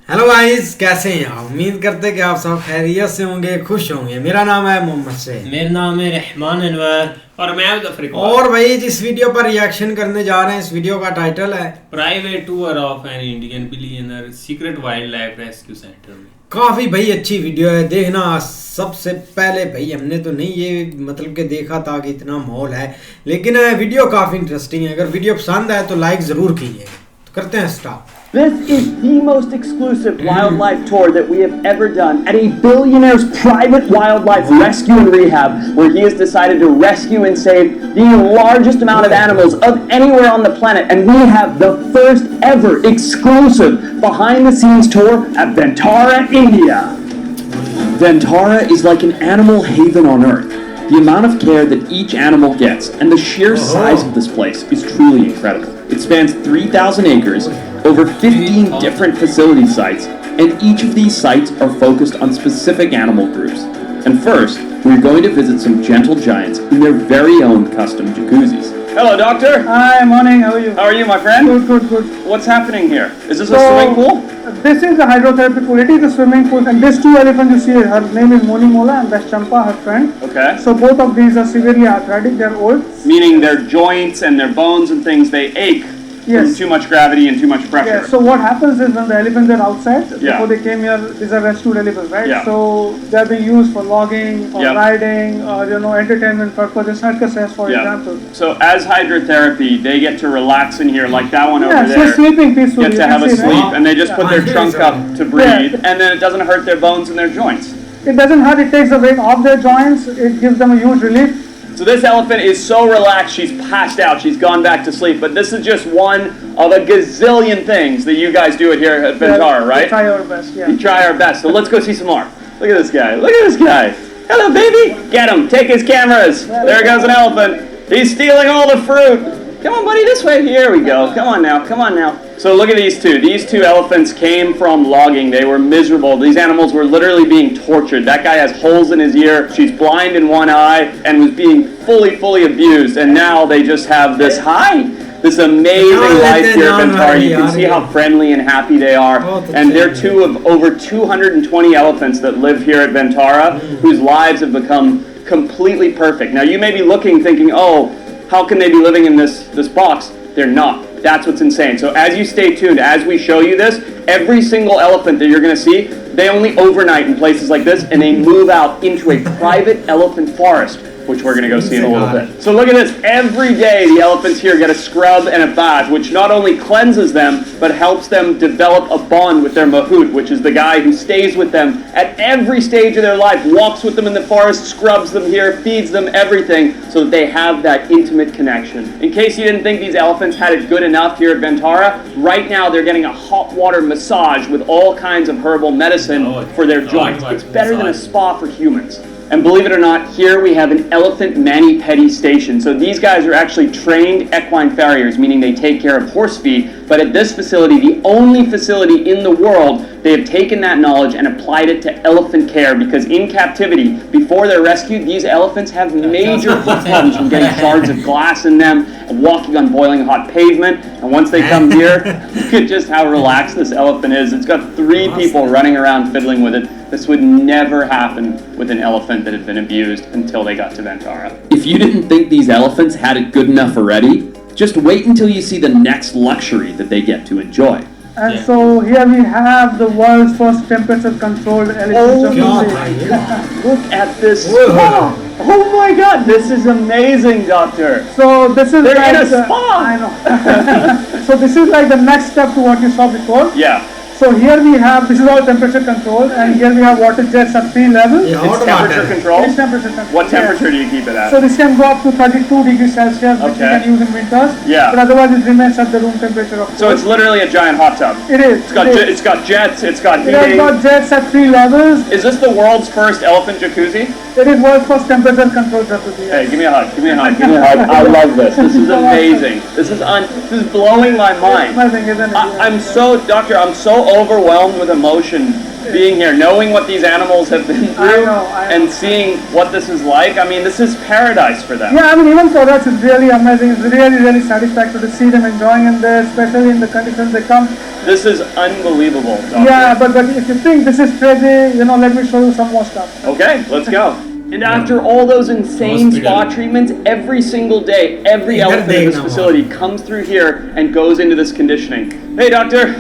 Hello guys, कैसे हैं आप? उम्मीद करते हैं कि आप सब खैरियत से होंगे, खुश होंगे। मेरा नाम है मोहम्मद से। मेरा नाम है रहमान अनवर और मैं और भाई जिस वीडियो पर रिएक्शन करने जा रहे हैं, इस वीडियो का टाइटल है private tour of an Indian billionaire secret wild life rescue centre में। काफी भाई अच्छी वीडियो है, देखना। सबसे पहले भाई हमने तो नहीं ये मतलब कि देखा था कि इतना माहौल है, लेकिन वीडियो काफी इंटरेस्टिंग है। अगर वीडियो पसंद आए तो लाइक जरूर कीजिएगा। तो करते हैं start. This is the most exclusive wildlife tour that we have ever done at a billionaire's private wildlife rescue and rehab, where he has decided to rescue and save the largest amount of animals of anywhere on the planet. And we have the first ever exclusive behind the scenes tour at Ventara, India. Ventara is like an animal haven on Earth. The amount of care that each animal gets and the sheer size of this place is truly incredible. It spans 3,000 acres, over 15 different facility sites, and each of these sites are focused on specific animal groups. And first, we're going to visit some gentle giants in their very own custom jacuzzis. Hello, doctor. Hi, morning. How are you? How are you, my friend? Good, good, good. What's happening here? Is this a swimming pool? This is a hydrotherapy pool. It is a swimming pool, and these two elephants you see, her name is Moni Mola and that's Champa, her friend. Okay. So both of these are severely arthritic. They're old. Meaning their joints and their bones and things, they ache from Yes. too much gravity and too much pressure. Yeah. So what happens is when the elephants are outside, Yeah. before they came here, these are rescued elephants, right? Yeah. So they're being used for logging, for Yep. riding, or entertainment purposes, circuses, for Yeah. example. So as hydrotherapy, they get to relax in here like that one Yeah, over so there. sleeping peacefully. Get you to can have a see, right? sleep, and they just put their Yeah. trunk up to breathe, and then it doesn't hurt their bones and their joints. It doesn't hurt. It takes the weight off their joints. It gives them a huge relief. So this elephant is so relaxed, she's passed out, she's gone back to sleep, but this is just one of a gazillion things that you guys do it here at Ventara, We right? try our best. Yeah. We try our best, so let's go see some more. Look at this guy, look at this guy. Hello, baby. Get him, take his cameras. There goes an elephant. He's stealing all the fruit. Come on, buddy, this way. Here we go. Come on now, come on now. So look at these two. These two elephants came from logging. They were miserable. These animals were literally being tortured. That guy has holes in his ear. She's blind in one eye and was being fully abused. And now they just have this this amazing life here at Ventara. You can see how friendly and happy they are. And they're two of over 220 elephants that live here at Ventara, whose lives have become completely perfect. Now you may be looking, thinking, oh, how can they be living in this box? They're not. That's what's insane. So as you stay tuned, as we show you this, every single elephant that you're going to see, they only overnight in places like this, and they move out into a private elephant forest, which we're going to go see in a little bit. So look at this. Every day the elephants here get a scrub and a bath, which not only cleanses them, but helps them develop a bond with their mahout, which is the guy who stays with them at every stage of their life, walks with them in the forest, scrubs them here, feeds them everything, so that they have that intimate connection. In case you didn't think these elephants had it good enough here at Ventara, right now they're getting a hot water massage with all kinds of herbal medicine for their joints. It's better than a spa for humans. And believe it or not, here we have an elephant mani-pedi station. So these guys are actually trained equine farriers, meaning they take care of horse feed. But at this facility, the only facility in the world, they have taken that knowledge and applied it to elephant care, because in captivity, before they're rescued, these elephants have major heat problems from getting shards of glass in them, walking on boiling hot pavement. And once they come here, look at just how relaxed this elephant is. It's got 3 people running around fiddling with it. This would never happen with an elephant that had been abused until they got to Ventara. If you didn't think these elephants had it good enough already, just wait until you see the next luxury that they get to enjoy. And so here we have the world's first temperature-controlled elephant jacuzzi. Look at this spa! Oh my God, this is amazing, doctor. So this is They're like in a spa. I know. So this is like the next step to what you saw before. Yeah. So here we have, this is all temperature controlled, and here we have water jets at 3 levels. Yeah. It's temperature controlled? It's temperature controlled. What temperature do you keep it at? So this can go up to 32 degrees Celsius, which you Okay. can use in winters. Yeah. But otherwise it remains at the room temperature of So it's literally a giant hot tub. It is. It's got jets, it's got It has heating. got jets at 3 levels. Is this the world's first elephant jacuzzi? It is world's first temperature controlled jacuzzi. Hey, give me a hug, give me a hug, give me a hug. I love this. This is amazing. This is blowing my mind. Amazing, isn't it? I'm so, doctor, I'm so overwhelmed with emotion being here, knowing what these animals have been through, I know. and seeing what this is like. I mean, this is paradise for them. Yeah, I mean, even for us, it's really amazing. It's really, really satisfactory to see them enjoying in there, especially in the conditions they come. This is unbelievable, Doctor. Yeah, but if you think this is crazy, you know, let me show you some more stuff. Okay, let's go. And after all those insane spa treatments, every single day, every elephant in this facility comes through here and goes into this conditioning. Hey, doctor.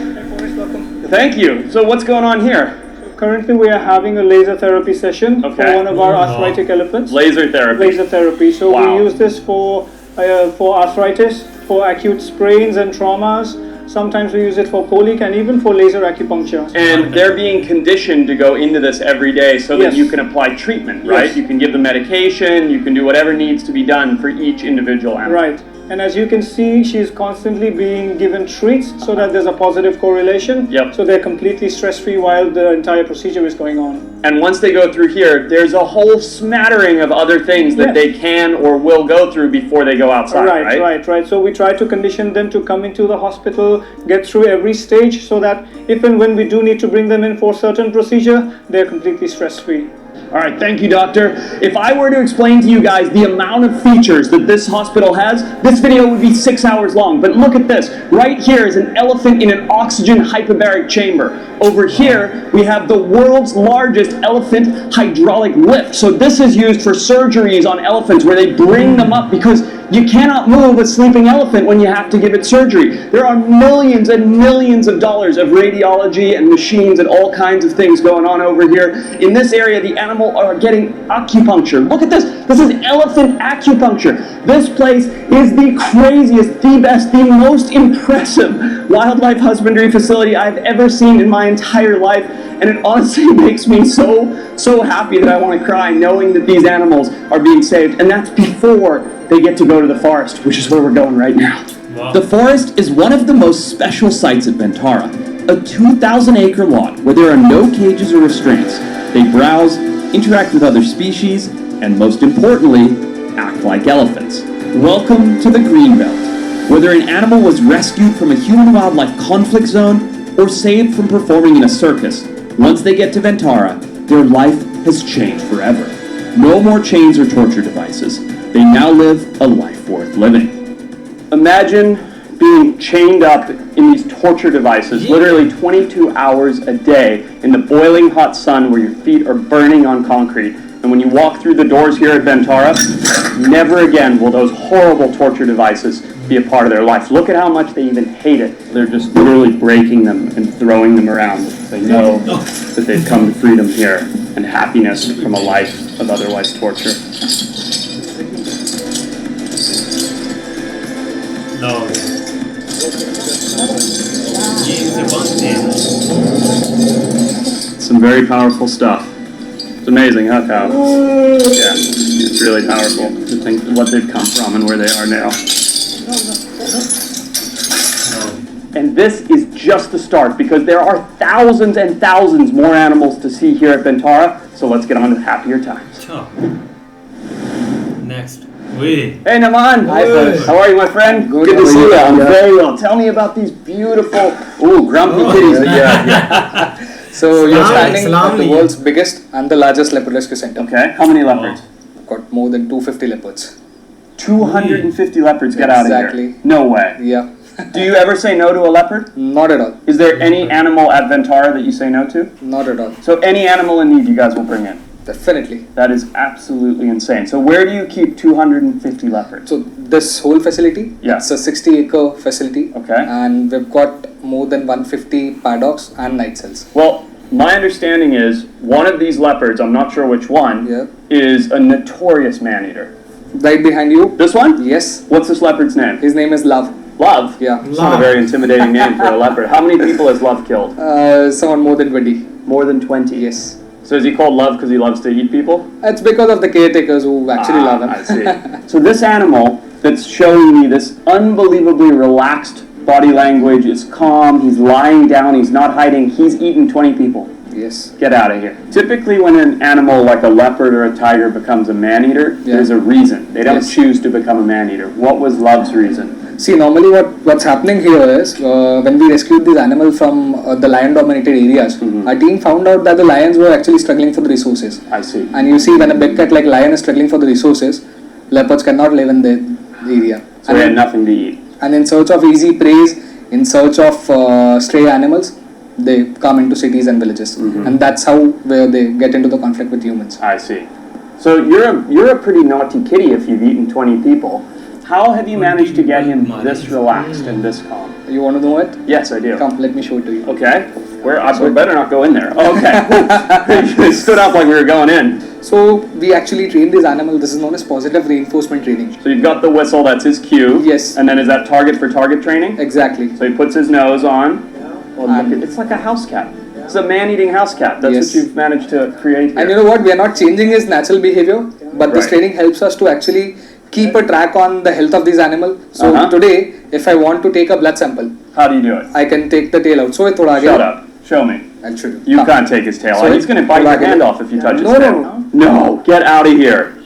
Welcome. Thank you. So what's going on here? Currently, we are having a laser therapy session for one of our arthritic elephants. Laser therapy. Laser therapy. So we use this for arthritis, for acute sprains and traumas. Sometimes we use it for colic and even for laser acupuncture. And they're being conditioned to go into this every day so that you can apply treatment, right? Yes. You can give them medication, you can do whatever needs to be done for each individual animal. Right. And as you can see, she's constantly being given treats so that there's a positive correlation. Yep. So they're completely stress-free while the entire procedure is going on. And once they go through here, there's a whole smattering of other things that they can or will go through before they go outside, right? Right. So we try to condition them to come into the hospital, get through every stage so that if and when we do need to bring them in for certain procedure, they're completely stress-free. All right, thank you, doctor. If I were to explain to you guys the amount of features that this hospital has, this video would be 6 hours long. But look at this. Right here is an elephant in an oxygen hyperbaric chamber. Over here, we have the world's largest elephant hydraulic lift. So this is used for surgeries on elephants where they bring them up because you cannot move a sleeping elephant when you have to give it surgery. There are millions and millions of dollars of radiology and machines and all kinds of things going on over here. In this area, the animal are getting acupuncture. Look at this. This is elephant acupuncture. This place is the craziest, the best, the most impressive wildlife husbandry facility I've ever seen in my entire life. And it honestly makes me so happy that I want to cry knowing that these animals are being saved. And that's before they get to go to the forest, which is where we're going right now. Wow. The forest is one of the most special sites at Ventara, a 2,000-acre lot where there are no cages or restraints. They browse, interact with other species, and most importantly, act like elephants. Welcome to the Greenbelt, whether an animal was rescued from a human-wildlife conflict zone or saved from performing in a circus. Once they get to Ventara, their life has changed forever. No more chains or torture devices. They now live a life worth living. Imagine being chained up in these torture devices, literally 22 hours a day in the boiling hot sun where your feet are burning on concrete. And when you walk through the doors here at Ventara, never again will those horrible torture devices be a part of their life. Look at how much they even hate it. They're just literally breaking them and throwing them around because they know that they've come to freedom here and happiness from a life of otherwise torture. No. Some very powerful stuff. It's amazing, huh, Kyle? Yeah, it's really powerful to think what they've come from and where they are now. And this is just the start because there are thousands and thousands more animals to see here at Ventara. So let's get on to happier times. Next. Wait. Hey, Naman. Hi, folks. How are you, my friend? Good to see you. I'm Yeah. very well. Tell me about these beautiful, grumpy kitties that you have here. So you're standing Salam at the world's biggest and the largest leopard rescue center. Okay, how many leopards? Got more than 250 leopards. 250 leopards get out of here. Exactly. No way. Yeah. Do you ever say no to a leopard? Not at all. Is there any animal at Ventara that you say no to? Not at all. So any animal in need you guys will bring in? Definitely. That is absolutely insane. So where do you keep 250 leopards? So this whole facility, Yeah. it's a 60-acre facility. Okay. And we've got more than 150 paddocks and night cells. Well, my understanding is one of these leopards, I'm not sure which one, Yeah. is a notorious man-eater. Right behind you. This one? Yes. What's this leopard's name? His name is Love. Love? Yeah. It's not a very intimidating name for a leopard. How many people has Love killed? Someone more than 20. More than 20? Yes. So is he called Love because he loves to eat people? It's because of the caretakers who actually love him. I see. So this animal that's showing me this unbelievably relaxed body language is calm, he's lying down, he's not hiding, he's eaten 20 people. Yes. Get out of here. Typically when an animal like a leopard or a tiger becomes a man-eater, there's a reason. They don't choose to become a man-eater. What was Love's reason? See, normally what's happening here is when we rescued these animals from the lion-dominated areas, our team found out that the lions were actually struggling for the resources. I see. And you see, when a big cat like lion is struggling for the resources, leopards cannot live in the area. So they had nothing to eat. And in search of easy prey, in search of stray animals, they come into cities and villages, and that's how where they get into the conflict with humans. I see. So you're a pretty naughty kitty if you've eaten 20 people. How have you managed to get him this relaxed and this calm? You want to know it? Yes, I do. Come, let me show it to you. Okay. We better not go in there. Okay. It stood up like we were going in. So we actually train these animals. This is known as positive reinforcement training. So you've got the whistle, that's his cue. Yes. And then is that target for target training? Exactly. So he puts his nose on. Well, look at, it's like a house cat. It's a man-eating house cat. That's what you've managed to create here. And you know what? We are not changing his natural behavior, but this training helps us to actually keep a track on the health of these animals. So today, if I want to take a blood sample, how do you do it? I can take the tail out. So shut up. Show me. I'll show you. You can't take his tail out. He's going to bite your hand off if you touch his tail. No, get out of here.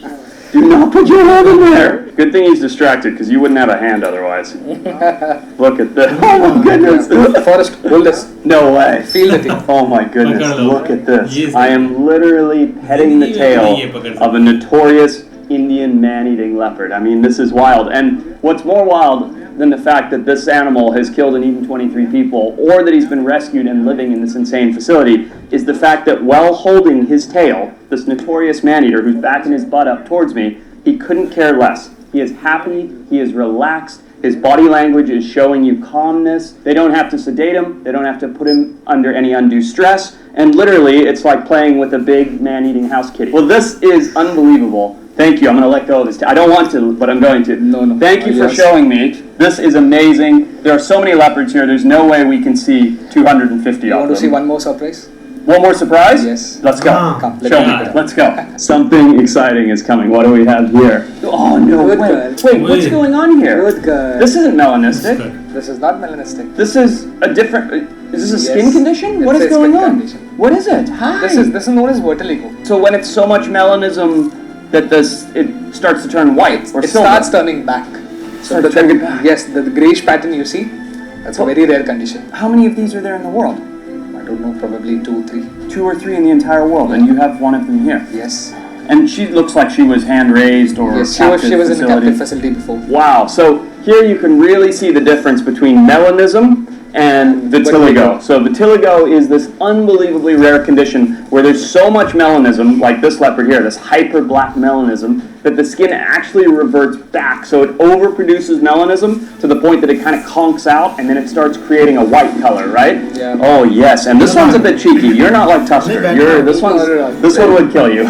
Do not put your hand in there. Good thing he's distracted because you wouldn't have a hand otherwise. Look at this. Oh my goodness. Forrest, hold this. No way. Feel the thing. Oh my goodness. Look at this. I am literally petting the tail of a notorious Indian man-eating leopard. I mean, this is wild. And what's more wild than the fact that this animal has killed and eaten 23 people, or that he's been rescued and living in this insane facility, is the fact that while holding his tail, this notorious man-eater who's backing his butt up towards me, he couldn't care less. He is happy, he is relaxed, his body language is showing you calmness. They don't have to sedate him, they don't have to put him under any undue stress, and literally it's like playing with a big man-eating house kitty. Well, this is unbelievable. Thank you. I'm going to let go of this. I don't want to, but I'm going to. No. Thank you for showing me. This is amazing. There are so many leopards here. There's no way we can see 250 of them. You want to see one more surprise? One more surprise? Yes. Let's go. Come, show me. Let's go. Something exciting is coming. What do we have here? Oh, no way. Wait, what's going on here? Good girl. This isn't melanistic. This is not melanistic. This is a different... Is this a skin condition? What is going on? What is it? Hi. This is known as vitiligo. So when it's so much melanism that it starts to turn white or silver. It starts turning back. So yes, the grayish pattern you see, that's a very rare condition. How many of these are there in the world? I don't know, probably 2 or 3. 2 or 3 in the entire world, and you have one of them here. Yes. And she looks like she was hand raised or yes, she was in a captive facility before. Wow. So here you can really see the difference between melanism and vitiligo. So vitiligo is this unbelievably rare condition where there's so much melanism, like this leopard here, this hyper black melanism, that the skin actually reverts back. So it overproduces melanism to the point that it kind of conks out and then it starts creating a white color, right? Yeah. Oh yes, and this one's a bit cheeky. You're not like Tusker. This one would kill you.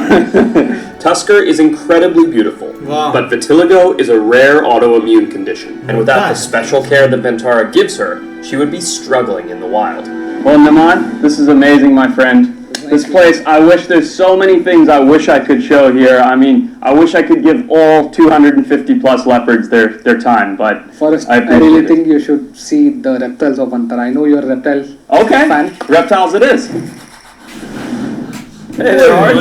Tusker is incredibly beautiful, but vitiligo is a rare autoimmune condition, and without the special care that Ventara gives her, she would be struggling in the wild. Well, Naman, this is amazing, my friend. This place, I wish there's so many things I wish I could show here. I mean, I wish I could give all 250 plus leopards their time, but Forrest, I really think you should see the reptiles of Vantara. I know you're a reptile fan. Reptiles it is. Hey there, Art.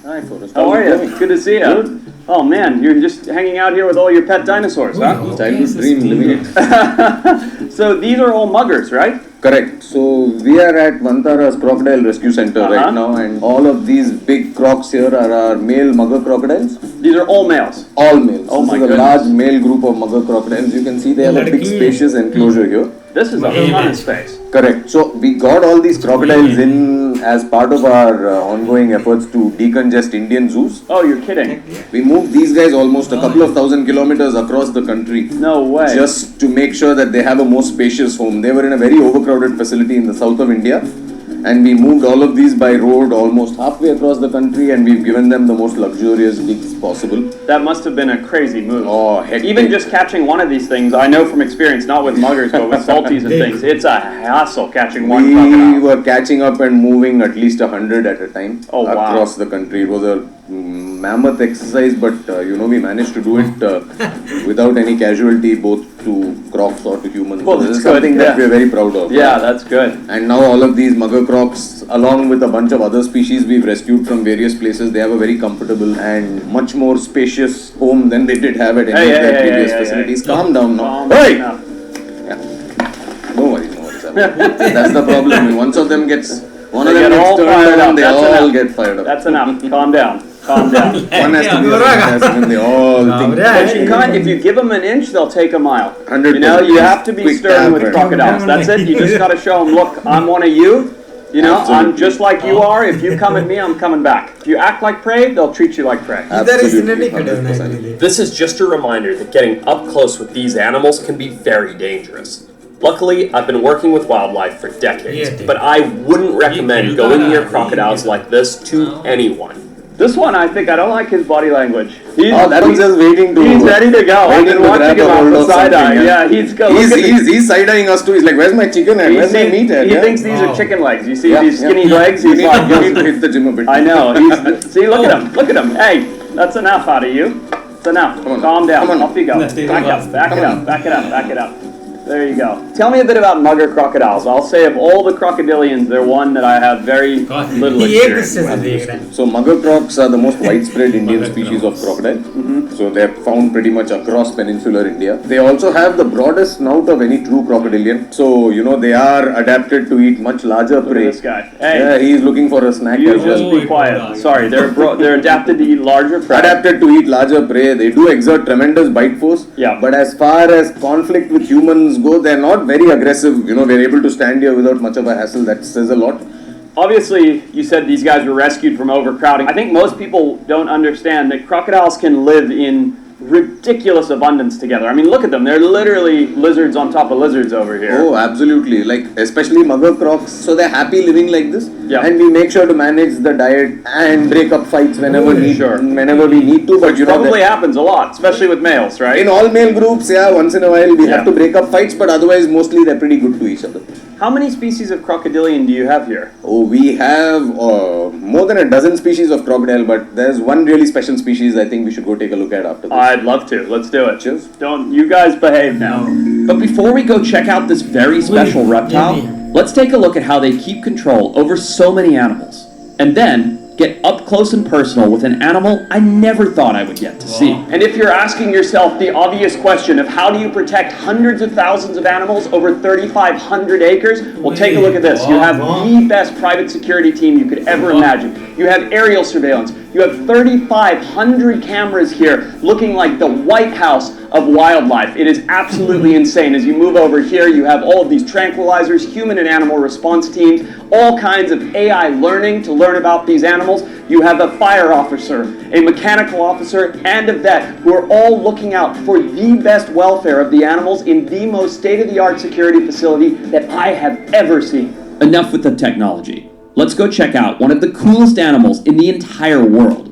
Hi, Forrest. How are you? Good to see you. Good. Oh man, you're just hanging out here with all your pet dinosaurs, huh? Childhood dream living it. So these are all muggers, right? Correct. So we are at Vantara's Crocodile Rescue Center right now, and all of these big crocs here are our male mugger crocodiles. These are all males? All males. Oh my goodness. goodness. This is a large male group of mugger crocodiles. You can see they have a big spacious enclosure here. This is a ton of space. Correct. So we got all these crocodiles in as part of our ongoing efforts to decongest Indian zoos. Oh, you're kidding. We moved these guys almost a couple of thousand kilometers across the country. No way. Just to make sure that they have a more spacious home. They were in a very overcrowded facility in the south of India. And we moved all of these by road almost halfway across the country, and we've given them the most luxurious gigs possible. That must have been a crazy move. Oh, heck. Even just catching one of these things, I know from experience, not with muggers, but with salties and things, it's a hassle catching one crocodile. We were catching up and moving at least 100 at a time across the country. It was a mammoth exercise, but we managed to do it without any casualty, both to crocs or to humans. Well, so that's this is something good, that we're very proud of. Yeah, that's good. And now all of these mugger crocs, along with a bunch of other species we've rescued from various places, they have a very comfortable and much more spacious home than they did have at any of their previous facilities. Calm down now. Hey! Yeah. No worries. That's the problem. Once of them gets, one of them gets turned on, they all get fired up. That's enough. Calm down. Calm down. One has to be assassin and they all think. But you can't, if you give them an inch, they'll take a mile. 100%. You have to be Quick stern with tap. crocodiles. That's it. You just got to show them, look, I'm one of you. I'm just like you are. If you come at me, I'm coming back. If you act like prey, they'll treat you like prey. Absolutely. 100%. This is just a reminder that getting up close with these animals can be very dangerous. Luckily, I've been working with wildlife for decades, but I wouldn't recommend going near crocodiles like this to anyone. This one, I don't like his body language. That one's just waiting to. He's ready to go. I've been watching him out the side eye. Yeah, he's side eyeing us too. He's like, "Where's my chicken at? Where's my meat at?" He thinks these are chicken legs. You see these skinny legs? He's like, you need to hit the gym a bit. I know. See, look at him. Look at him. Hey, that's enough out of you. That's enough. Calm down. Off you go. Back up. Back it up. Back it up. Back it up. There you go. Tell me a bit about mugger crocodiles. I'll say of all the crocodilians, they're one that I have very little experience with. So mugger crocs are the most widespread Indian species of crocodile. So they're found pretty much across peninsular India. They also have the broadest snout of any true crocodilian. So, they are adapted to eat much larger prey. This guy. Hey, yeah, he's looking for a snack you as well. just be quiet. Sorry, they're adapted to eat larger prey. Adapted to eat larger prey. They do exert tremendous bite force. Yeah. But as far as conflict with humans go, they're not very aggressive. We're able to stand here without much of a hassle. That says a lot. Obviously, you said these guys were rescued from overcrowding. I think most people don't understand that crocodiles can live in ridiculous abundance together. I mean, look at them. They're literally lizards on top of lizards over here. Oh, absolutely. Like, especially mugger crocs. So they're happy living like this. Yeah. And we make sure to manage the diet and break up fights whenever we need to. But probably happens a lot, especially with males, right? In all male groups, once in a while we have to break up fights, but otherwise mostly they're pretty good to each other. How many species of crocodilian do you have here? Oh, we have more than a dozen species of crocodile, but there's one really special species I think we should go take a look at after this. I'd love to. Let's do it. Cheers. Don't you guys behave now. But before we go check out this very special reptile, let's take a look at how they keep control over so many animals. And then get up close and personal with an animal I never thought I would get to see. And if you're asking yourself the obvious question of how do you protect hundreds of thousands of animals over 3,500 acres, well, take a look at this. You have the best private security team you could ever imagine. You have aerial surveillance. You have 3,500 cameras here looking like the White House of wildlife. It is absolutely insane. As you move over here, you have all of these tranquilizers, human and animal response teams, all kinds of AI learning to learn about these animals. You have a fire officer, a mechanical officer, and a vet who are all looking out for the best welfare of the animals in the most state-of-the-art security facility that I have ever seen. Enough with the technology. Let's go check out one of the coolest animals in the entire world.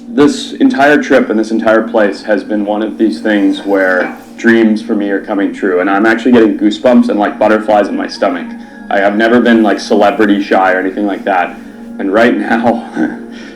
This entire trip and this entire place has been one of these things where dreams for me are coming true, and I'm actually getting goosebumps and like butterflies in my stomach. I have never been like celebrity shy or anything like that, and right now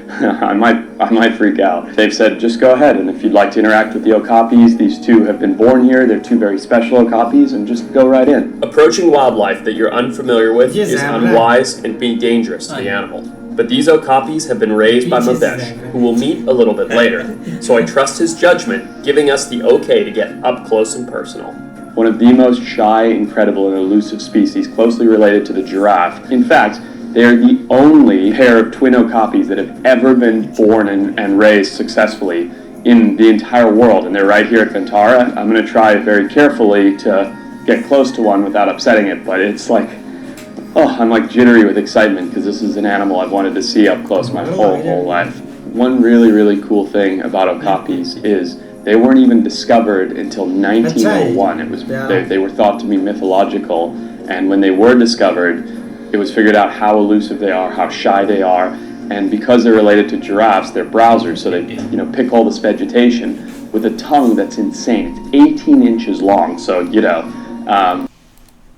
I might freak out. They've said just go ahead, and if you'd like to interact with the okapis, these two have been born here. They're two very special okapis, and just go right in. Approaching wildlife that you're unfamiliar with is unwise and be dangerous to the animal. But these okapis have been raised by Mavesh, who we'll meet a little bit later, so I trust his judgment, giving us the okay to get up close and personal. One of the most shy, incredible, and elusive species closely related to the giraffe. In fact, they are the only pair of twin okapis that have ever been born and raised successfully in the entire world, and they're right here at Ventara. I'm going to try very carefully to get close to one without upsetting it, but it's like, I'm like jittery with excitement because this is an animal I've wanted to see up close my whole life. One really, really cool thing about okapis is they weren't even discovered until 1901. It was they were thought to be mythological, and when they were discovered, it was figured out how elusive they are, how shy they are, and because they're related to giraffes, they're browsers, so they pick all this vegetation with a tongue that's insane. It's 18 inches long, so look at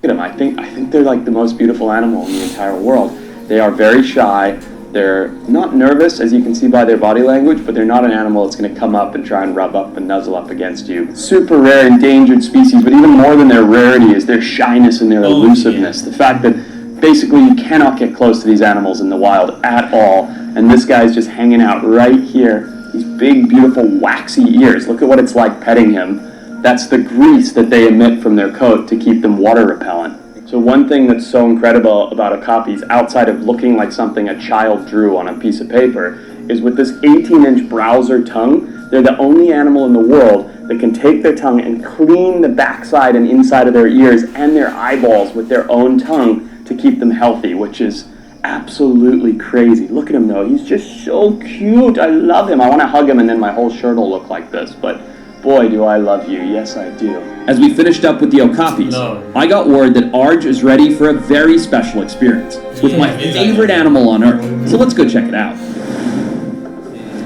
them. I think they're like the most beautiful animal in the entire world. They are very shy. They're not nervous, as you can see by their body language, but they're not an animal that's going to come up and try and rub up and nuzzle up against you. Super rare, endangered species, but even more than their rarity is their shyness and their elusiveness. The fact that basically you cannot get close to these animals in the wild at all, and this guy's just hanging out right here. These big, beautiful, waxy ears. Look at what it's like petting him. That's the grease that they emit from their coat to keep them water repellent. So one thing that's so incredible about okapis, outside of looking like something a child drew on a piece of paper, is with this 18-inch browser tongue, they're the only animal in the world that can take their tongue and clean the backside and inside of their ears and their eyeballs with their own tongue to keep them healthy, which is absolutely crazy. Look at him though, he's just so cute. I love him. I want to hug him and then my whole shirt will look like this, but boy, do I love you. Yes, I do. As we finished up with the okapis, I got word that Arj is ready for a very special experience with my favorite animal on earth. So let's go check it out.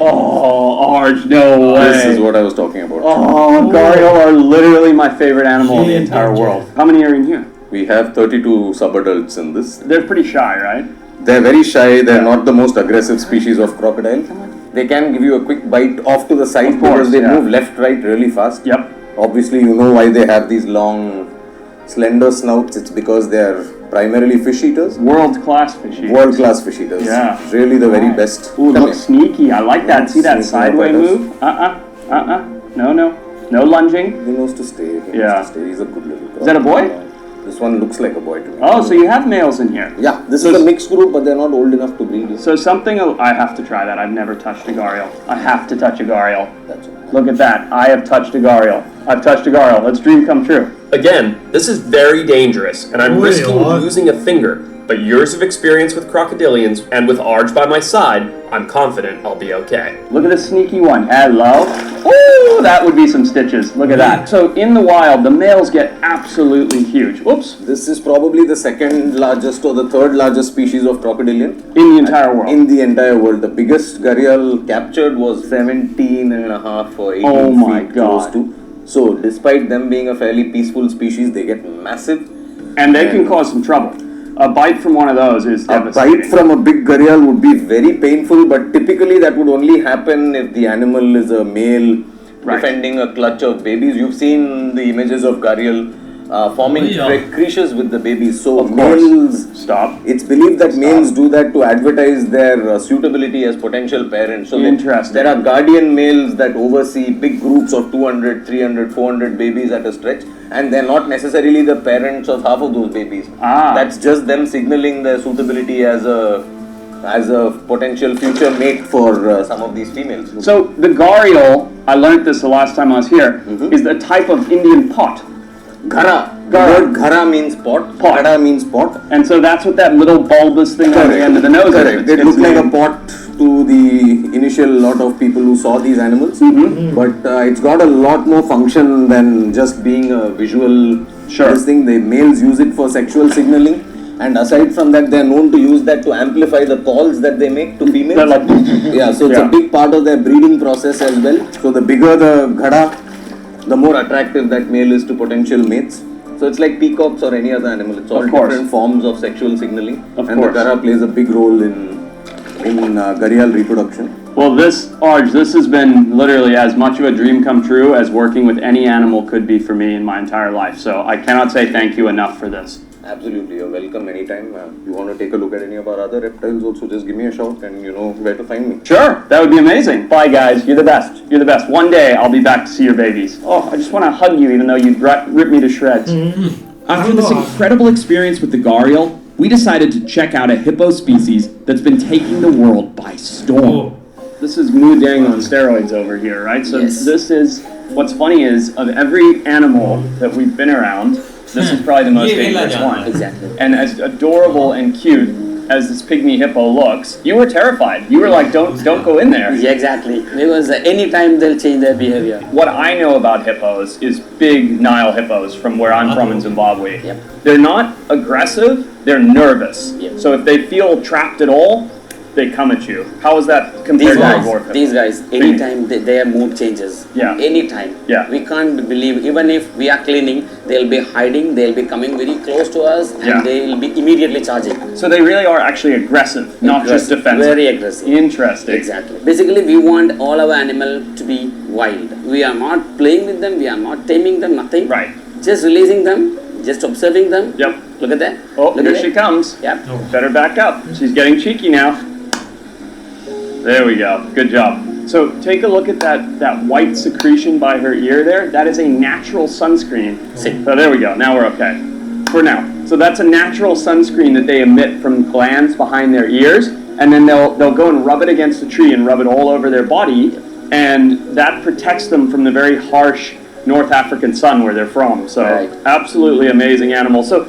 Oh, Arj, no way. This is what I was talking about. Oh, gharial are literally my favorite animal in the entire world. How many are in here? We have 32 subadults in this. They're pretty shy, right? They're very shy. They're not the most aggressive species of crocodile. They can give you a quick bite off to the side because they move left, right really fast. Yep. Obviously, you know why they have these long, slender snouts. It's because they are primarily fish eaters. World-class fish eaters. World-class fish eaters. Yeah. Really the very best. Ooh, look sneaky. I like that. See that sideway move? No, no. No lunging. He knows to stay. He knows to stay. He's a good little crocodile. Is that a boy? This one looks like a boy to me. Oh, so you have males in here? Yeah, this is a mixed group, but they're not old enough to breed yet. So something, I have to try that. I've never touched a gharial. I have to touch a gharial. That's right. Look at that. I have touched a gharial. I've touched a gharial. Let's dream come true. Again, this is very dangerous, and I'm risking losing a finger. But years of experience with crocodilians, and with Arj by my side, I'm confident I'll be okay. Look at this sneaky one. Hello. Oh, that would be some stitches. Look at that. So in the wild, the males get absolutely huge. Whoops. This is probably the second largest or the third largest species of crocodilian. In the entire world? In the entire world. The biggest gharial captured was 17 and a half or 18 oh my feet God. close to. So despite them being a fairly peaceful species, they get massive. And they can cause some trouble. A bite from one of those is devastating. A bite from a big gharial would be very painful, but typically that would only happen if the animal is a male defending a clutch of babies. You've seen the images of gharial forming creches with the babies. So males, it's believed that males do that to advertise their suitability as potential parents. So there are guardian males that oversee big groups of 200, 300, 400 babies at a stretch. And they're not necessarily the parents of half of those babies. That's just them signaling their suitability as a potential future mate for some of these females. So the gharial, I learned this the last time I was here, is a type of Indian pot. Ghara. The word ghara means pot. Ghara means pot. And so that's what that little bulbous thing on the end of the nose is. It looked like a pot to the initial lot of people who saw these animals. But it's got a lot more function than just being a visual this thing. The males use it for sexual signaling. And aside from that, they are known to use that to amplify the calls that they make to females. So it's a big part of their breeding process as well. So the bigger the ghada, the more attractive that male is to potential mates. So it's like peacocks or any other animal. It's all different forms of sexual signaling. And the ghara plays a big role in gharial reproduction. Well, this has been literally as much of a dream come true as working with any animal could be for me in my entire life. So I cannot say thank you enough for this. Absolutely, you're welcome anytime. You want to take a look at any of our other reptiles also, just give me a shout and you know where to find me. Sure, that would be amazing. Bye guys, you're the best. You're the best. One day I'll be back to see your babies. Oh, I just want to hug you even though you'd rip me to shreds. After this incredible experience with the gharial, we decided to check out a hippo species that's been taking the world by storm. This is Moo Dang on steroids over here, right? So this is, what's funny is, of every animal that we've been around, this is probably the most dangerous one. Exactly. And as adorable and cute as this pygmy hippo looks, you were terrified. You were like, don't go in there. Yeah, exactly. Because anytime they'll change their behavior. What I know about hippos is big Nile hippos from where I'm from in Zimbabwe. Yep. They're not aggressive, they're nervous. Yep. So if they feel trapped at all, they come at you. How is that compared to a dwarf hippo? These guys, anytime their mood changes. Yeah. Anytime. Yeah. We can't believe, even if we are cleaning, they'll be hiding, they'll be coming very close to us, and Yeah. they'll be immediately charging. So they really are actually aggressive, not just defensive. Very aggressive. Interesting. Exactly. Basically, we want all our animal to be wild. We are not playing with them, we are not taming them, nothing. Right. Just releasing them, just observing them. Yep. Look at that. Oh, Look here at she that. comes. Yep. Better back up. She's getting cheeky now. There we go. Good job. So take a look at that white secretion by her ear there. That is a natural sunscreen. See. So there we go. Now we're okay. For now. So that's a natural sunscreen that they emit from glands behind their ears, and then they'll go and rub it against a tree and rub it all over their body, and that protects them from the very harsh North African sun where they're from. So Right. absolutely amazing animals. So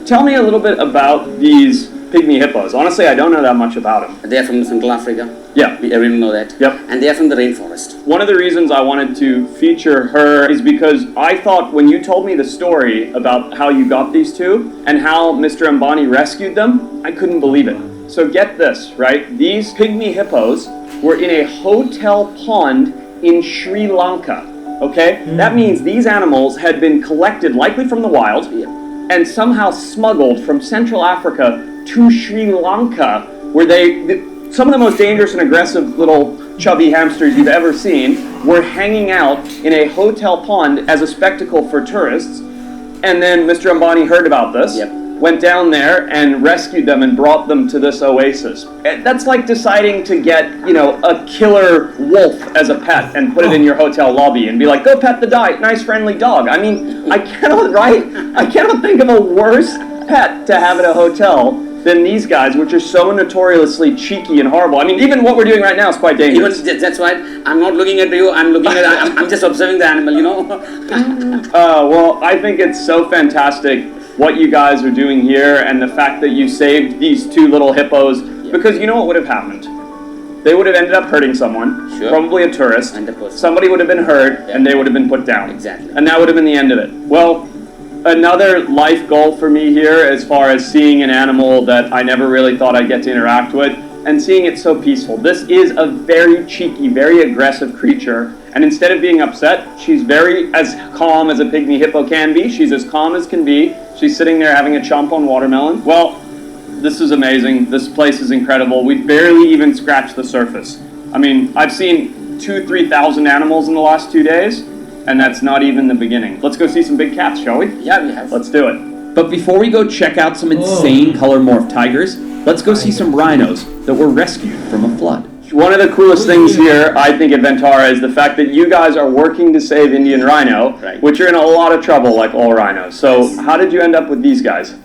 tell me a little bit about these pygmy hippos. Honestly, I don't know that much about them. They are from Central Africa. Yeah. Everyone know that. Yep. And they are from the rainforest. One of the reasons I wanted to feature her is because I thought when you told me the story about how you got these two and how Mr. Ambani rescued them, I couldn't believe it. So get this, right? These pygmy hippos were in a hotel pond in Sri Lanka, okay? That means these animals had been collected likely from the wild and somehow smuggled from Central Africa to Sri Lanka, where some of the most dangerous and aggressive little chubby hamsters you've ever seen were hanging out in a hotel pond as a spectacle for tourists. And then Mr. Ambani heard about this, went down there and rescued them and brought them to this oasis. That's like deciding to get, a killer wolf as a pet and put it in your hotel lobby and be like, go pet the nice friendly dog. I mean, I cannot think of a worse pet to have at a hotel than these guys, which are so notoriously cheeky and horrible. I mean, even what we're doing right now is quite dangerous. Even that's why I'm not looking at you. I'm looking at. I'm just observing the animal. Well, I think it's so fantastic what you guys are doing here, and the fact that you saved these two little hippos. Because you know what would have happened? They would have ended up hurting someone, probably a tourist. Somebody would have been hurt, and they would have been put down. Exactly. And that would have been the end of it. Well, another life goal for me here, as far as seeing an animal that I never really thought I'd get to interact with, and seeing it so peaceful. This is a very cheeky, very aggressive creature, and instead of being upset, she's as calm as a pygmy hippo can be. She's as calm as can be. She's sitting there having a chomp on watermelon. Well, this is amazing. This place is incredible. We've barely even scratched the surface. I mean, I've seen 2,000-3,000 animals in the last 2 days, and that's not even the beginning. Let's go see some big cats, shall we? Yeah, we have. Let's do it. But before we go check out some insane color morph tigers, let's go see some rhinos that were rescued from a flood. One of the coolest things here, I think, at Ventara is the fact that you guys are working to save Indian rhino, which are in a lot of trouble like all rhinos. So how did you end up with these guys?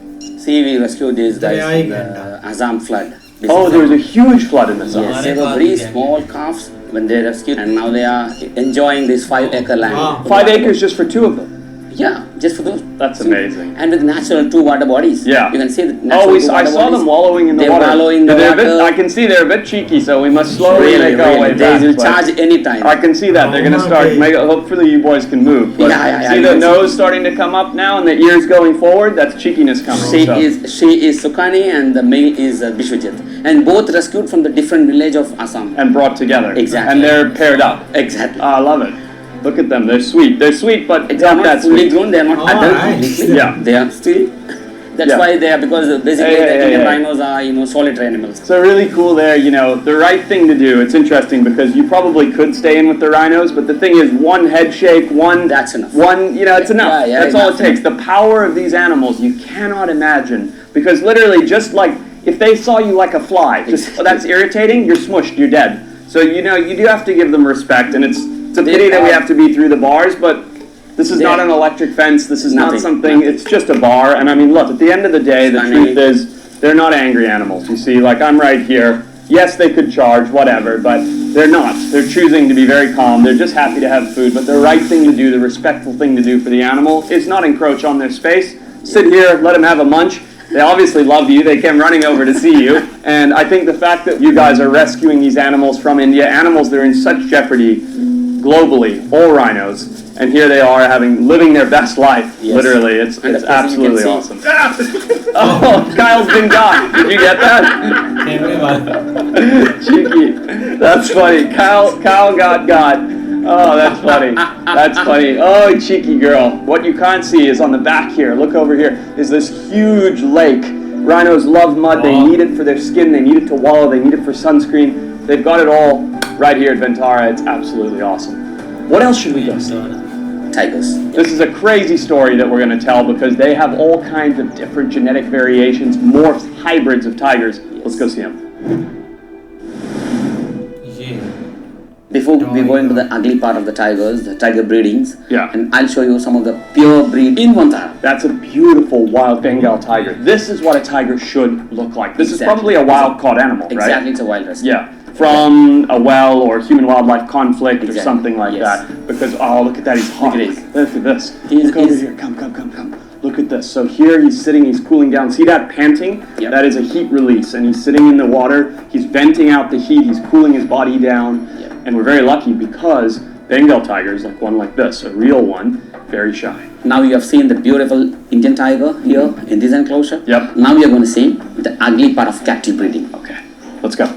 See, we rescued these guys in the Assam flood. Oh, there was a huge flood in Assam. Yes, they were very small calves when they rescued, and now they are enjoying this 5-acre land. 5 acres just for 2 of them? Yeah, just for those. That's amazing. And with natural 2 water bodies. Yeah. You can see the natural 2 water I saw bodies. them wallowing in the water. They wallow in the water. I can see they're a bit cheeky, so we must slowly make our way back. They will charge anytime. I can see that. They're going to start, hopefully you boys can move. But see the nose starting to come up now and the ears going forward? That's cheekiness coming. She is Sukhani and the male is Bishwajit. And both rescued from the different village of Assam. And brought together. Exactly. And they're paired up. Exactly. I love it. Look at them. They're sweet. They're sweet, but they are not fully grown. They are not adult completely. Yeah. They are still. That's why they are, because basically the Indian rhinos are, solitary animals. So really cool there, the right thing to do. It's interesting because you probably could stay in with the rhinos, but the thing is one head shake, that's enough. It's enough. That's all it takes. The power of these animals, you cannot imagine. Because literally just like, if they saw you like a fly, that's irritating, you're smushed, you're dead. So, you do have to give them respect, and it's a pity that we have to be through the bars, but this is not an electric fence. This is not something, it's just a bar. And I mean, look, at the end of the day, the truth is, they're not angry animals. You see, like I'm right here. Yes, they could charge, whatever, but they're not. They're choosing to be very calm. They're just happy to have food. But the right thing to do, the respectful thing to do for the animal is not encroach on their space. Sit here, let them have a munch. They obviously love you. They came running over to see you. And I think the fact that you guys are rescuing these animals from India, animals that are in such jeopardy globally, all rhinos, And here they are living their best life, Yes. literally. It's And of course you absolutely can awesome. Oh, Kyle's been got. Did you get that? Cheeky. That's funny. Kyle got. Oh, that's funny. That's funny. Oh, cheeky girl. What you can't see is on the back here. Look over here. Is this huge lake. Rhinos love mud. They need it for their skin. They need it to wallow. They need it for sunscreen. They've got it all right here at Ventara. It's absolutely awesome. What else should we go see? Tigers. This is a crazy story that we're going to tell because they have all kinds of different genetic variations, morphs, hybrids of tigers. Let's go see them. Before we go into the ugly part of the tigers, the tiger breedings, Yeah. and I'll show you some of the pure breed in Ventara. That's a beautiful wild Bengal tiger. This is what a tiger should look like. This is Exactly. probably a wild-caught animal, right? Exactly, it's a wild rescue. Yeah, from a well or human-wildlife conflict or Exactly. something like Yes. that. Because, oh, look at that, he's hot. Look at this. Look at this. He's- Look over he's- here. Come. Look at this. So here he's sitting, he's cooling down. See that panting? Yep. That is a heat release. And he's sitting in the water. He's venting out the heat. He's cooling his body down. Yep. And we're very lucky because Bengal tigers, like one like this, a real one, very shy. Now you have seen the beautiful Indian tiger here in this enclosure. Yep. Now we are going to see the ugly part of captive breeding. Okay, let's go.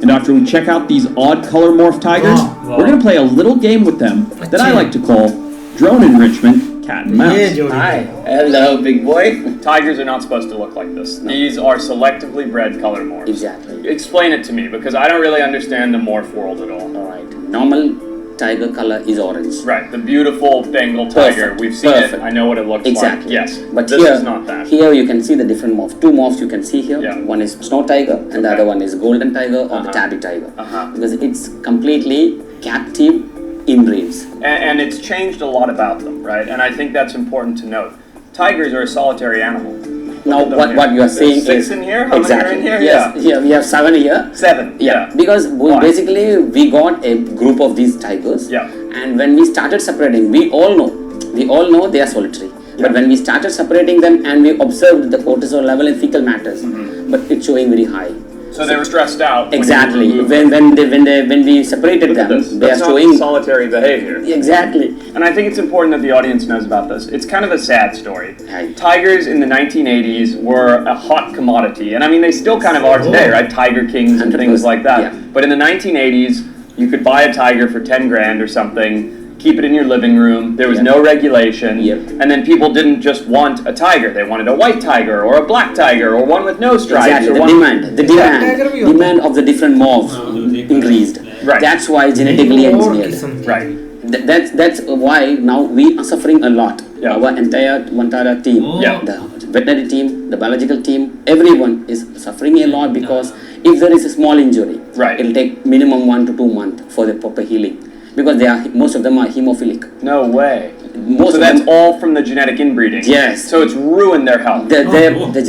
And after we check out these odd color morph tigers, we're going to play a little game with them that I like to call drone enrichment cat and mouse. ये जोड़ी Hi. Hello, big boy. Tigers are not supposed to look like this. These are selectively bred color morphs. Exactly. Explain it to me because I don't really understand the morph world at all. Alright. Normal tiger color is orange. Right, the beautiful Bengal tiger. Perfect, We've seen perfect. it. I know what it looks Exactly. like. Yes, But this here, is not that. Here you can see the different morphs. Two morphs you can see here. Yeah. One is snow tiger and the other one is golden tiger or the tabby tiger. Because it's completely captive inbreeds. And it's changed a lot about them, right? And I think that's important to note. Tigers are a solitary animal. Now Look at them what here. you are There's saying six is in here? How exactly. many are in here? Yes. Yeah. Here we have 7 here. 7. Yeah, because Why? basically we got a group of these tigers, Yeah. and when we started separating, we all know they are solitary. Yeah. But when we started separating them and we observed the cortisol level in fecal matters, but it's showing very high. So they were stressed out. when Exactly. you removed When we separated Look at them, this. they are That's not showing solitary behavior. exactly. And I think it's important that the audience knows about this. It's kind of a sad story. Right. Tigers in the 1980s were a hot commodity. And I mean, they still kind of are today, right? Tiger kings and things 100%, like that. yeah. But in the 1980s, you could buy a tiger for 10 grand or something, keep it in your living room. There was Yep. no regulation. Yep. And then people didn't just want a tiger. They wanted a white tiger or a black tiger or one with no stripes. Exactly. Or The one demand of the different morphs increased. Right. That's why genetically और engineered. किस्म की। Right. That's why now we are suffering a lot. Yeah. Our entire team, Yeah. the veterinary team, the biological team, everyone is suffering a lot because if there is a small injury, Right. it'll take minimum 1 to 2 months for the proper healing because most of them are hemophilic. No way. Most So of that's them, all from the genetic inbreeding. Yes. So it's ruined their health.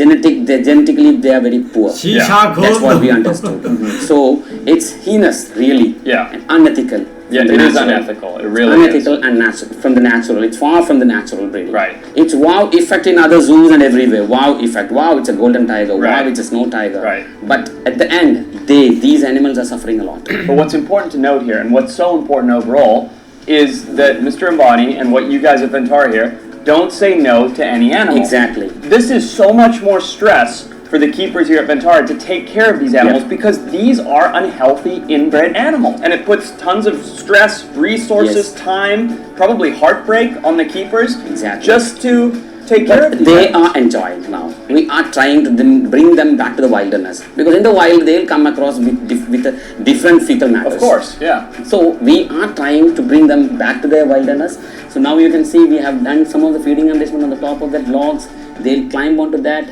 genetically they are very poor. शीशा That's what we खोल understood. So it's heinous, really, Yeah. and unethical. Yeah, from it the is natural. unethical. It really Unethical is. and natural from the natural. It's far from the natural breeding. Right. It's wow effect in other zoos and everywhere. Wow effect. Wow, it's a golden tiger. Right. Wow, it's a snow tiger. Right. But at the end, these animals are suffering a lot. But what's important to note here, and what's so important overall, is that Mr. Ambani and what you guys at Ventara here don't say no to any animal. Exactly. This is so much more stress for the keepers here at Ventara to take care of these animals because these are unhealthy inbred animals. And it puts tons of stress, resources, Yes. time, probably heartbreak on the keepers Exactly. just to take care of But these they animals. are enjoying now. We are trying to bring them back to the wilderness because in the wild they'll come across with a different fecal matters. Of course, yeah. So we are trying to bring them back to their wilderness. So now you can see we have done some of the feeding arrangement on the top of that logs. They'll climb onto that.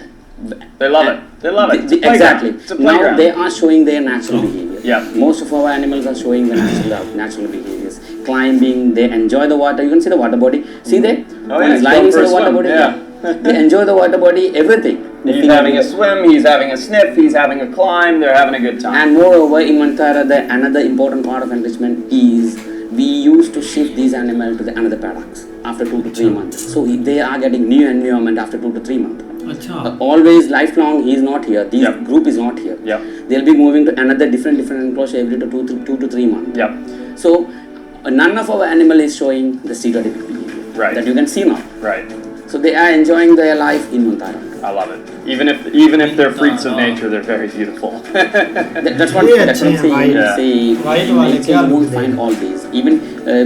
They love it. They love it. It's a playground. Exactly. It's a Now playground. they are showing their natural behavior. Yeah. Most of our animals are showing the natural behaviors. Climbing, they enjoy the water. You can see the water body. See there? Oh, One yeah, is he's lying going for inside a the water swim, body. yeah. They enjoy the water body, everything. They He's feel having a good. swim, he's having a sniff, he's having a climb, they're having a good time. And moreover, in Ventara, another important part of enrichment is we used to shift these animals to the another paddocks after 2 to 3 months. So they are getting new environment after 2 to 3 months. अच्छा Always lifelong, he is not here. This Yep. group is not here. Yep. They'll be moving to another different enclosure every 2 to 3 months. Yep. So none of our animal is showing the stereotypic behavior that you can see now. Right. So they are enjoying their life in Montara. I love it. Even if they're freaks of nature, they're very beautiful. That's what saying. See, in nature you won't find all these. Even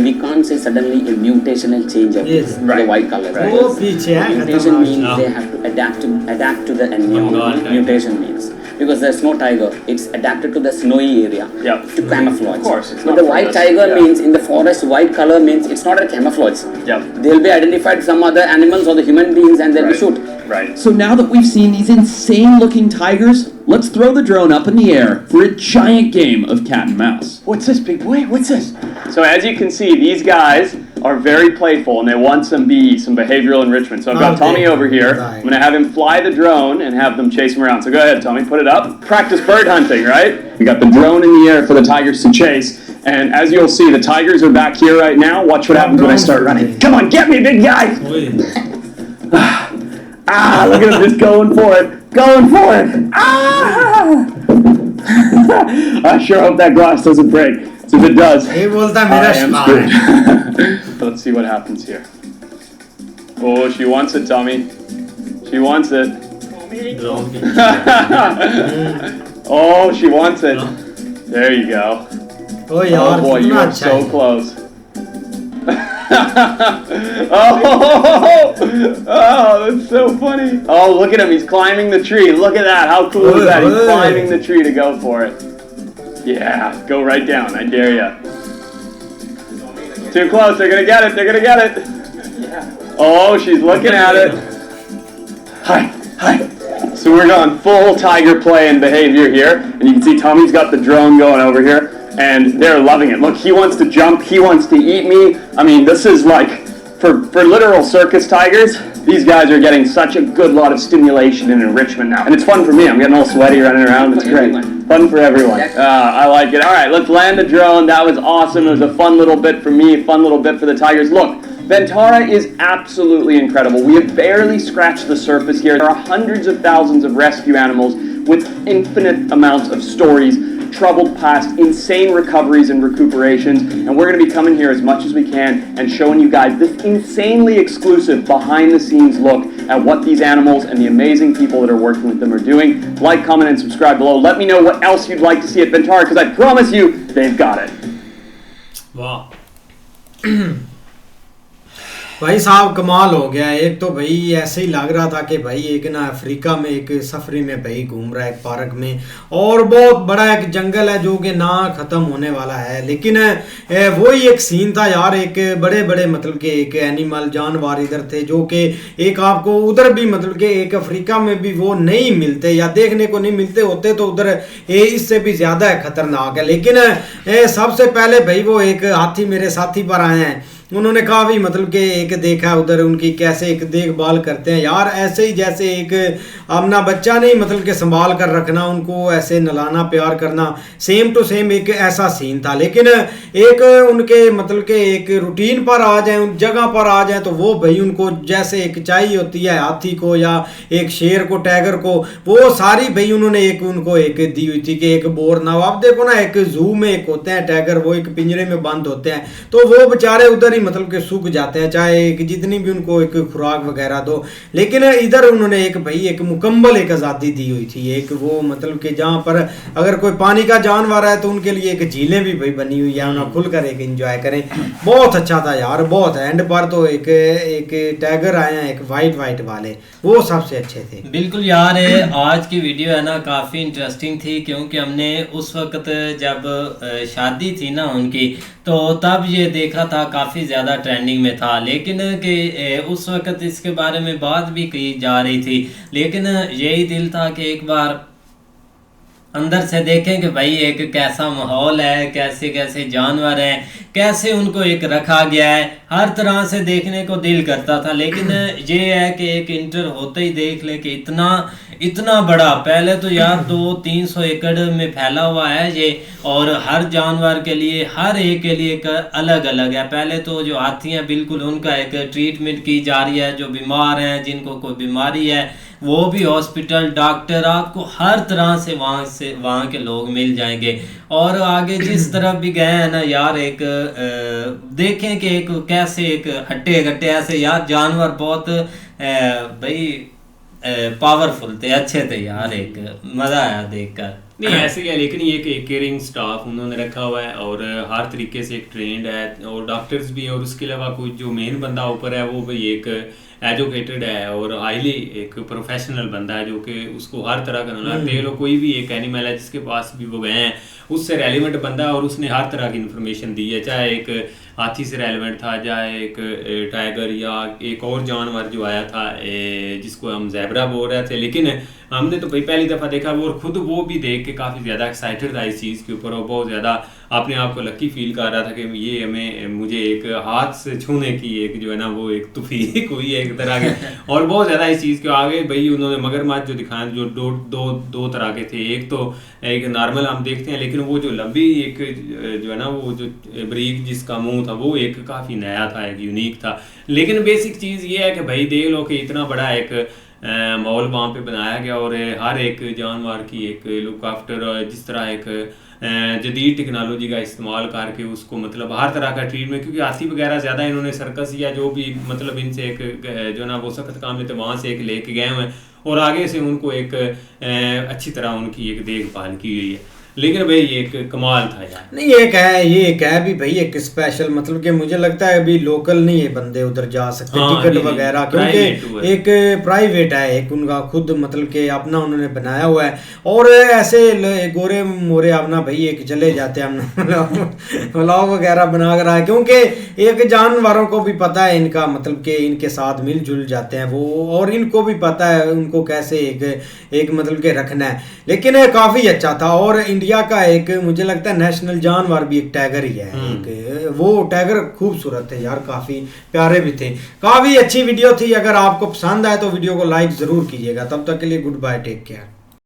we can't say suddenly a mutational change of the white color. Mutation means they have to adapt to the environment. Mutation means because there's no tiger, it's adapted to the snowy area to camouflage. Of course, but the white tiger means in the forest, white color means it's not a camouflage. They'll be identified some other animals or the human beings and they'll be shoot. Right. So now that we've seen these insane-looking tigers, let's throw the drone up in the air for a giant game of cat and mouse. What's this, big boy? What's this? So as you can see, these guys are very playful and they want some BE, some behavioral enrichment. So I've got Tommy over here. I'm going to have him fly the drone and have them chase him around. So go ahead, Tommy, put it up. Practice bird hunting, right? We got the drone in the air for the tigers to chase. And as you'll see, the tigers are back here right now. Watch what happens when I start running. Come on, get me, big guy! Look at him just going for it. Going for it. I sure hope that glass doesn't break. So if it does, I am screwed. Let's see what happens here. Oh, she wants it, Tommy. She wants it. Oh, she wants it. There you go. Oh boy, you are so close. Oh, that's so funny. Oh, look at him. He's climbing the tree. Look at that. How cool is that? He's climbing the tree to go for it. Yeah, go right down. I dare ya. Too close. They're going to get it. They're going to get it. Oh, she's looking at it. Hi. So we're going full tiger play and behavior here. And you can see Tommy's got the drone going over here. And they're loving it. Look, he wants to jump. He wants to eat me. I mean, this is like, for literal circus tigers, these guys are getting such a good lot of stimulation and enrichment now. And it's fun for me. I'm getting all sweaty running around. It's great. Fun for everyone. I like it. All right, let's land the drone. That was awesome. It was a fun little bit for me, a fun little bit for the tigers. Look, Ventara is absolutely incredible. We have barely scratched the surface here. There are hundreds of thousands of rescue animals with infinite amounts of stories, troubled past, insane recoveries and recuperations, and we're going to be coming here as much as we can and showing you guys this insanely exclusive behind-the-scenes look at what these animals and the amazing people that are working with them are doing. Like, comment, and subscribe below. Let me know what else you'd like to see at Ventara, because I promise you, they've got it. Wow. भाई साहब कमाल हो गया। एक तो भाई ऐसे ही लग रहा था कि भाई एक ना अफ्रीका में एक सफरी में भाई घूम रहा है एक पार्क में, और बहुत बड़ा एक जंगल है जो कि ना ख़त्म होने वाला है। लेकिन वही एक सीन था यार, एक बड़े बड़े मतलब कि एक एनिमल जानवर इधर थे जो कि एक आपको उधर भी मतलब कि एक अफ्रीका में भी वो नहीं मिलते या देखने को नहीं मिलते होते, तो उधर इससे भी ज़्यादा खतरनाक है। लेकिन सबसे पहले भाई वो एक हाथी मेरे साथी पर आए हैं, उन्होंने काफ़ी मतलब कि एक देखा उधर उनकी कैसे एक देखभाल करते हैं यार, ऐसे ही जैसे एक अपना बच्चा नहीं मतलब कि संभाल कर रखना, उनको ऐसे नलाना प्यार करना, सेम टू सेम एक ऐसा सीन था। लेकिन एक उनके मतलब कि एक रूटीन पर आ जाए, उन जगह पर आ जाए, तो वो भाई उनको जैसे एक चाहिए होती है हाथी को या एक शेर को, टाइगर को, वो सारी भाई उन्होंने एक उनको एक दी हुई थी कि एक बोर ना। आप देखो ना, एक जू में एक होते हैं टाइगर, वो एक पिंजरे में बंद होते हैं, तो वो बेचारे उधर मतलब कि सूख जाते हैं, चाहे एक जितनी भी उनको एक खुराक वगैरह दो। लेकिन इधर उन्होंने एक भाई एक मुकम्मल एक आज़ादी दी हुई थी, एक वो मतलब कि जहाँ पर अगर कोई पानी का जानवर है तो उनके लिए एक झीलें भी भाई बनी हुई है, उन्हें खुलकर एक एंजॉय करें। बहुत अच्छा था यार, बहुत। एंड पर तो एक टाइगर आए हैं, एक वाइट वाले, वो सबसे अच्छे थे। बिल्कुल यार, आज की वीडियो है ना काफ़ी इंटरेस्टिंग थी, क्योंकि हमने उस वक्त जब शादी थी ना उनकी, तो तब ये देखा था, काफ़ी ज़्यादा ट्रेंडिंग में था। लेकिन कि उस वक्त इसके बारे में बात भी की जा रही थी, लेकिन यही दिल था कि एक बार अंदर से देखें कि भाई एक कैसा माहौल है, कैसे कैसे जानवर हैं, कैसे उनको एक रखा गया है, हर तरह से देखने को दिल करता था। लेकिन ये है कि एक इंटर होते ही देख ले कि इतना बड़ा, पहले तो यार 200-300 एकड़ में फैला हुआ है ये, और हर जानवर के लिए, हर एक के लिए अलग अलग है। पहले तो जो हाथी हैं बिल्कुल उनका एक ट्रीटमेंट की जा रही है, जो बीमार हैं, जिनको कोई बीमारी है वो भी हॉस्पिटल, डॉक्टर, आपको हर तरह से वहाँ के लोग मिल जाएंगे। और आगे जिस तरफ भी गए हैं ना यार, एक देखें कि एक कैसे एक हट्टे घट्टे ऐसे यार जानवर बहुत भाई पावरफुल थे, अच्छे थे यार, एक मज़ा आया देखकर। नहीं ऐसे क्या, लेकिन ये एक केयरिंग स्टाफ उन्होंने रखा हुआ है और हर तरीके से एक ट्रेंड है और डॉक्टर्स भी हैं, और उसके अलावा कोई जो मेन बंदा ऊपर है वो भाई एक एजुकेटेड है और हाईली एक प्रोफेशनल बंदा है जो कि उसको हर तरह का नॉलेज दे लो। कोई भी एक एनिमल है जिसके पास भी वो गए हैं उससे रेलिवेंट बंदा है और उसने हर तरह की इन्फॉर्मेशन दी है, चाहे एक हाथी से रेलिवेंट था, चाहे एक टाइगर या एक और जानवर जो आया था जिसको हम ज़ेब्रा बोल रहे थे। लेकिन हमने तो भाई पहली दफ़ा देखा वो, और खुद वो भी देख के काफ़ी ज़्यादा एक्साइटेड था इस चीज़ के ऊपर और बहुत ज़्यादा अपने आप को लकी फील कर रहा था कि ये मुझे एक हाथ से छूने की एक जो है ना वो एक तौफीक हुई है एक तरह के। और बहुत ज़्यादा इस चीज़ के आगे भाई उन्होंने मगरमच्छ जो दिखाया जो दो तरह के थे, एक तो एक नॉर्मल हम देखते हैं, लेकिन वो जो लंबी एक जो है ना वो जो बरीक जिसका मुंह था वो एक काफ़ी नया था, एक यूनिक था। लेकिन बेसिक चीज़ ये है कि भाई देख लो कि इतना बड़ा एक मॉल वहाँ पे बनाया गया और हर एक जानवर की एक लुक आफ्टर, जिस तरह एक जदीद टेक्नोलॉजी का इस्तेमाल करके उसको मतलब हर तरह का ट्रीटमेंट, क्योंकि हाथी वगैरह ज़्यादा इन्होंने सर्कस या जो भी मतलब इनसे एक जो ना वो सख्त काम लेते वहाँ से एक लेके गए हुए हैं और आगे से उनको एक अच्छी तरह उनकी एक देखभाल की गई है। लेकिन भाई ये एक कमाल था यार। नहीं ये एक है भी भाई एक स्पेशल, मतलब कि मुझे लगता है अभी लोकल नहीं है बंदे उधर जा सकते टिकट वगैरह, क्योंकि एक प्राइवेट है, एक उनका खुद मतलब कि अपना उन्होंने बनाया हुआ है। और ऐसे गोरे मोरे अपना भाई एक चले जाते हैं व्लॉग वगैरह बना कर आए, क्योंकि एक जानवरों को भी पता है इनका मतलब कि इनके साथ मिलजुल जाते हैं वो, और इनको भी पता है उनको कैसे एक मतलब के रखना है। लेकिन काफ़ी अच्छा था। और इंडिया का एक मुझे लगता है नेशनल जानवर भी एक टाइगर ही है, एक वो टाइगर खूबसूरत थे यार, काफ़ी प्यारे भी थे। काफ़ी अच्छी वीडियो थी। अगर आपको पसंद आए तो वीडियो को लाइक ज़रूर कीजिएगा। तब तक के लिए गुड बाय, टेक केयर।